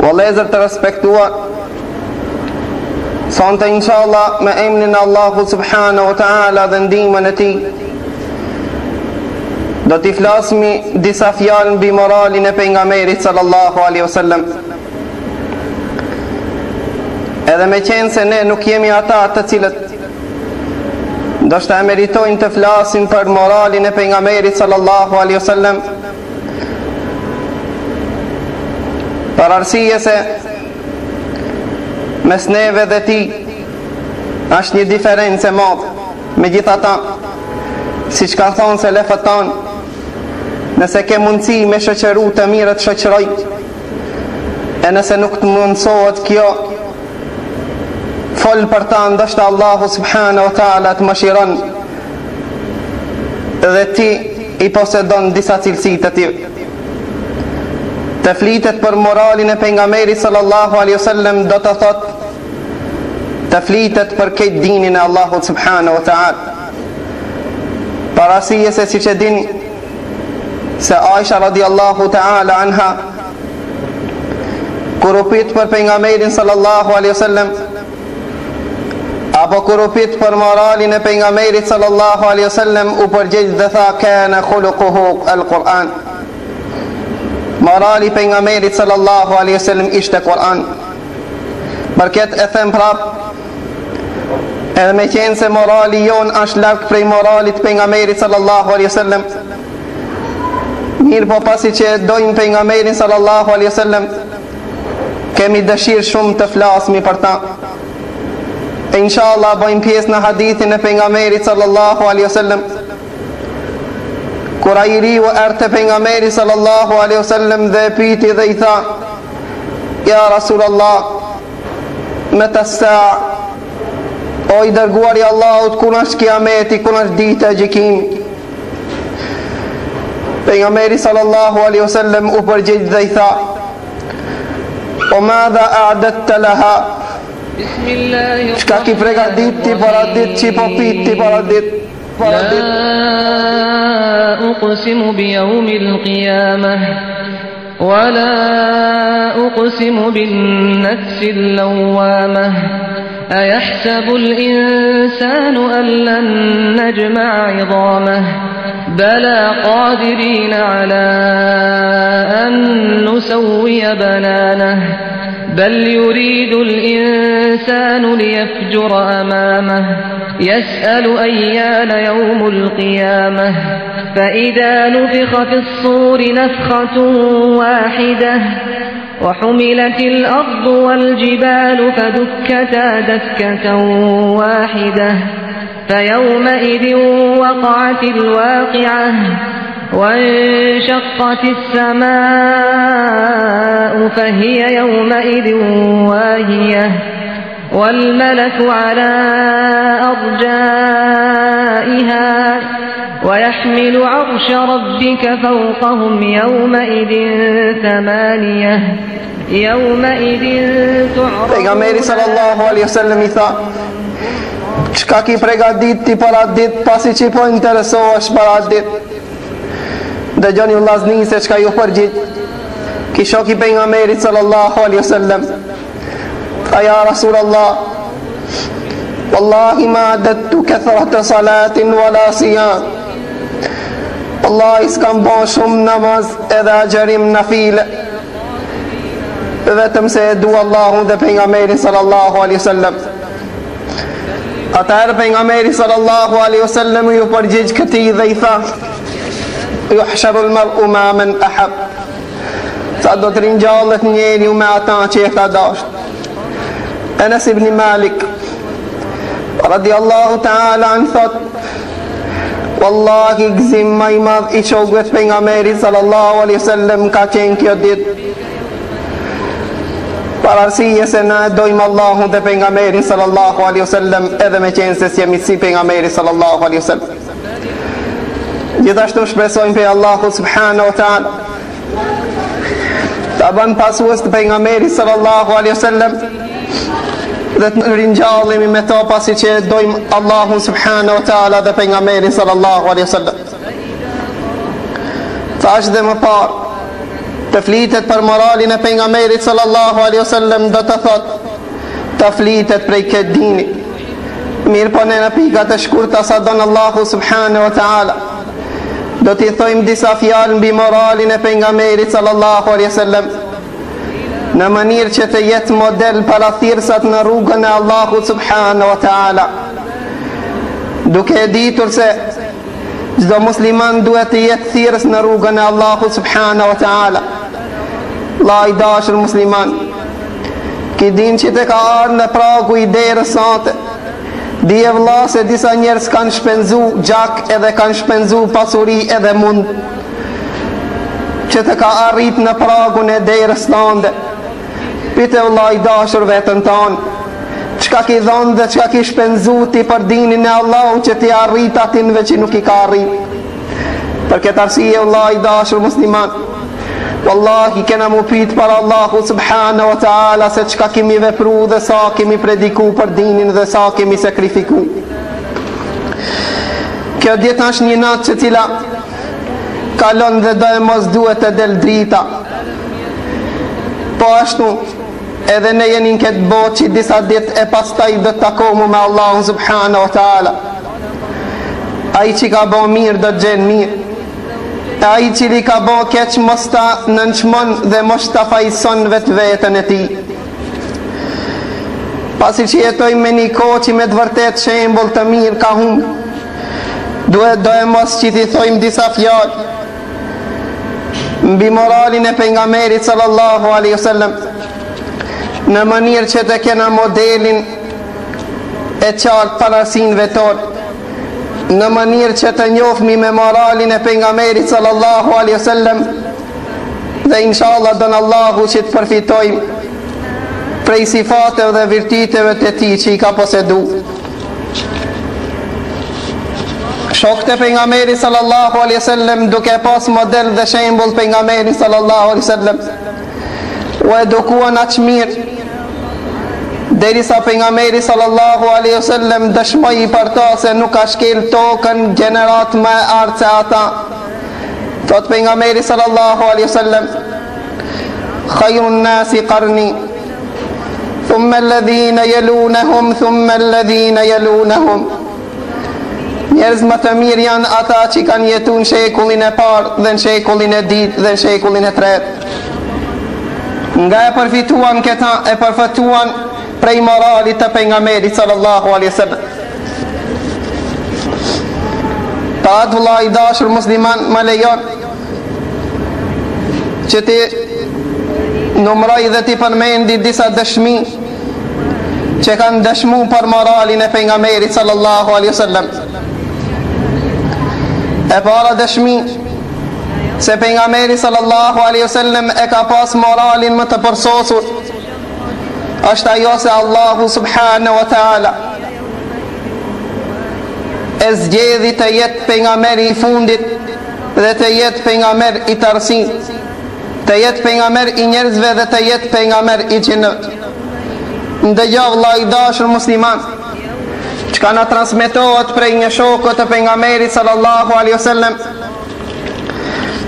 vëllezër të respektuar, sonte inshallah me emrin Allahu subhanahu wa ta'ala dhe ndihmën e tij do t'i flasmi disa fjalë mbi moralin e pejgamberit sallallahu alaihi wasallam. Edhe me qenë se ne nuk jemi ata të cilët ndoshta e meritojnë të flasin për moralin e pejgamberit sallallahu alaihi wasallam, për arsye se mes neve dhe ti është një diferencë e madhe. Megjithatë, siç ka thonë selefët tanë, nëse ke mundësi me shoqëru të mirët shoqëroj, e nëse nuk të mundësohet kjo, fol për ta, ndoshta Allahu subhanahu wa ta'ala të mëshiron dhe ti i posedon disa cilësi të tjera. Të flitet për moralin e pejgamberit sallallahu alaihi wasallam do të thot të flitet për këtë dinin e Allahut subhanahu wa ta'ala. Parasije se siç e dini se Aisha radiallahu ta'ala anha kur u pyet për pejgamberin sallallahu alaihi wasallam apo kur u pyet për moralin e pejgamberit sallallahu alaihi wasallam u përgjigj dhe tha kana khuluquhu al-Quran. Morali pejgamberit sallallahu alaihi wasallam ishte Kur'an. Për këtë e them prap, edhe me qenë se morali jon është larg prej moralit pejgamberit sallallahu alaihi wasallam, mirë po pasi që dojmë pejgamberin sallallahu alaihi wasallam, kemi dëshirë shumë të flasmi për ta. E inshallah bëjmë pjesë në hadithin e pejgamberit sallallahu alaihi wasallam. Kur ai riu erte pejgamberi sallallahu alaihi wasallam dhe pyeti dhe i tha: "Ya Rasulullah, meta as-sa'a?" O i dërguari i Allahut, kur është kiameti, kur është dita e gjykimit? Pejgamberi sallallahu alaihi wasallam u përgjigj dhe i tha: "O madha a'dadta laha?" Çka ki përgatitur për atë ditë që po piti për atë ditë? لا أقسم بيوم القيامة ولا أقسم بالنفس اللوامة أيحسب الإنسان أن لن نجمع عظامه بلى قادرين على أن نسوي بنانه بل يريد الإنسان ليفجر أمامه يسأل أيان يوم القيامة فإذا نفخ في الصور نفخة واحدة وحملت الأرض والجبال فدكتا دكة واحدة فيومئذ وقعت الواقعة وانشقت السماء فهي يومئذ واهية والملك على أرجائها ويحمل عرش ربك فوقهم يومئذ ثمانية يومئذ تعرض. Pejgamberi sallallahu alaihi wasallam i tha: "Çka ki përgatiti për atë ditë, pasi që po interesohesh për atë ditë?" Dëgjoni vëllazëni se çka ju përgjigj ki shoku pejgamberit sallallahu alaihi wasallam. Ya Rasulullah, wallahi ma adattu kathrata salatin wala siyam. Wallahi s'kam bën shumë namaz edhe agjerim nafile, vetëm se e dua Allahun dhe pejgamberin sallallahu alaihi wasallam. Atëherë pejgamberi sallallahu alaihi wasallam ju përgjigj këtij dhe i tha: "Yuhsharu al-mar'u ma man ahab." Sa do të ringjallet njeriu me ata që e ka dashur. Anas ibn Malik radiallahu ta'ala an thot: "Wallahi gëzim më i madh i shokëve të pejgamberit sallallahu alaihi wasallam ka qenë kjo ditë. Për arsye se na dojmë Allahun dhe pejgamberin sallallahu alaihi wasallam edhe me qenë se jemi si pejgamberi sallallahu alaihi wasallam." Gjithashtu shpresojmë pe Allahu subhanahu wa ta'ala ta bën pasues të pejgamberit sallallahu alaihi wasallam dhe të ringjallemi me to pasi që dojmë Allahun subhanahu wa ta'ala dhe pejgamberin sallallahu alaihi wasallam. Thash dhe më parë të flitet për moralin e pejgamberit sallallahu alaihi wasallam, do të thot të flitet prej këtë dini. Mirë po në pikat e shkurta sa don Allahu subhanahu wa taala, do t'i thojmë disa fjalë mbi moralin e pejgamberit sallallahu alaihi wasallam, në mënyrë që të jetë model para thirrsat në rrugën e Allahut subhanahu wa taala, duke e ditur se çdo musliman duhet të jetë thirrës në rrugën e Allahut subhanahu wa taala. La i dashur musliman, ki din që të ka ardhur në pragu i derës sate, dije vëlla se disa njerëz kanë shpenzu gjak edhe kanë shpenzu pasuri edhe mund, që të ka arrit në pragun e derës tënde. Pite vëlla i dashur vetën tonë, çka ki dhonë dhe çka ki shpenzu ti për dinin e Allahut që ti arrit atinve që nuk i ka arrit. Për këtë arsye vëlla i dashur musliman, wallahi kena mu pit për Allahu subhanahu wa taala se çka kemi vepru dhe sa kemi prediku për dinin dhe sa kemi sakrifiku. Kjo ditë është një natë që cila kalon dhe do e mos duhet të del drita. Po ashtu edhe ne jeni në këtë botë që disa ditë e pastaj do të takohemi me Allahun subhanahu wa taala. Ai që ka bo mirë do të gjenë mirë, ai cili ka bo keq mos ta nënçmon dhe mos ta fajson vetveten e tij. Pasi që jetojmë me një kohë që me të vërtet shembull të mirë ka humbur, duhet do e mos që t'i thojmë disa fjalë mbi moralin e pejgamberit sallallahu alaihi wasallam, në mënyrë që të kena modelin e qartë parasinëve tonë, në mënyrë që të njohmi me moralin e pejgamberit sallallahu alaihi wasallam, dhe inshallah don Allahu që të përfitojmë prej sifateve dhe virtyteve të tij që i ka posedu. Shokët e pejgamberit sallallahu alaihi wasallam, duke pas model dhe shembull pejgamberin sallallahu alaihi wasallam, u edukuan aq mirë derisa pejgamberi sallallahu alaihi wasallam dëshmoi për ta se nuk ka shkel tokën gjenerat më art se ata. Thot pejgamberi sallallahu alaihi wasallam: "Khayrun nasi qarni, thumma alladhina yalunhum, thumma alladhina yalunhum." Njerëz më të mirë janë ata që kanë jetuar në shekullin e parë dhe në shekullin e dytë dhe në shekullin e tretë. Nga e përfituan këta, e përfituan prej moralit të pejgamberit sallallahu alaihi wasallam. Ta vëlla i dashur musliman, më lejon që ti numroj dhe ti përmendi disa dëshmi që kanë dëshmu për moralin e pejgamberit sallallahu alaihi wasallam. E para dëshmi se pejgamberi sallallahu alaihi wasallam e ka pas moralin më të përsosur është ajo se Allahu subhanahu wa taala e zgjedhi të jetë pejgamberi i fundit dhe të jetë pejgamber i tërësit, të jetë pejgamber i njerëzve dhe të jetë pejgamber i gjinëve. Ndëgjoj vëlla i dashur musliman, çka na transmetohet prej një shokut të pejgamberit sallallahu alaihi wasallam,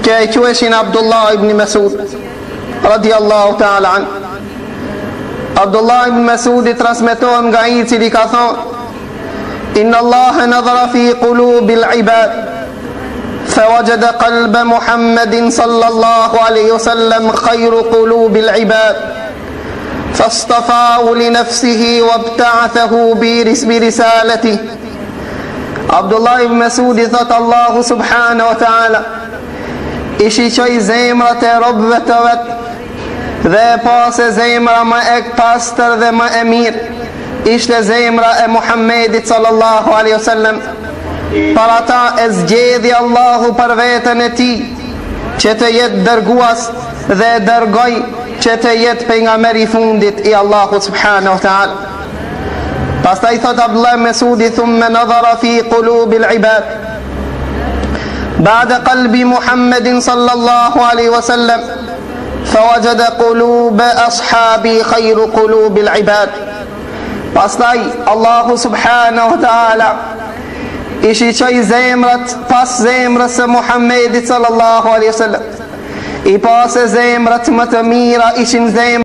që e quheshin Abdullah ibn Mas'ud radiallahu ta'ala an. Abdullah ibn Mas'ud i transmetohet nga ai i cili ka thonë: "Inna Allaha nadhara fi qulubil ibad فوجد قلب محمد صلى الله عليه وسلم خير قلوب العباد فاصطفاه لنفسه وابتعثه برسالته." Abdullah ibn Mas'ud i thot: Allahu subhanahu wa ta'ala i shiqoi zemrat e robëve të vetë dhe e pa se zemra më e pastër dhe më e mirë ishte zemra e Muhammedit sallallahu alaihi wasallam. Për ata e zgjedhi Allahu për veten e tij që të jetë dërguas dhe e dërgoi që të jetë pejgamberi i fundit i Allahut subhanahu wa ta'ala. Pastaj thot Abdullah Mas'udi: "Thumma nadhara fi qulubil ibad بعد قلب محمد صلى الله عليه وسلم فوجد قلوب أصحابي خير قلوب العباد." Pastaj Allahu subhanahu wa ta'ala i shiqoi zemrat pas zemrës së Muhammedit sallallahu alaihi wasallam, I pa se zemrat më të mira ishin zemrat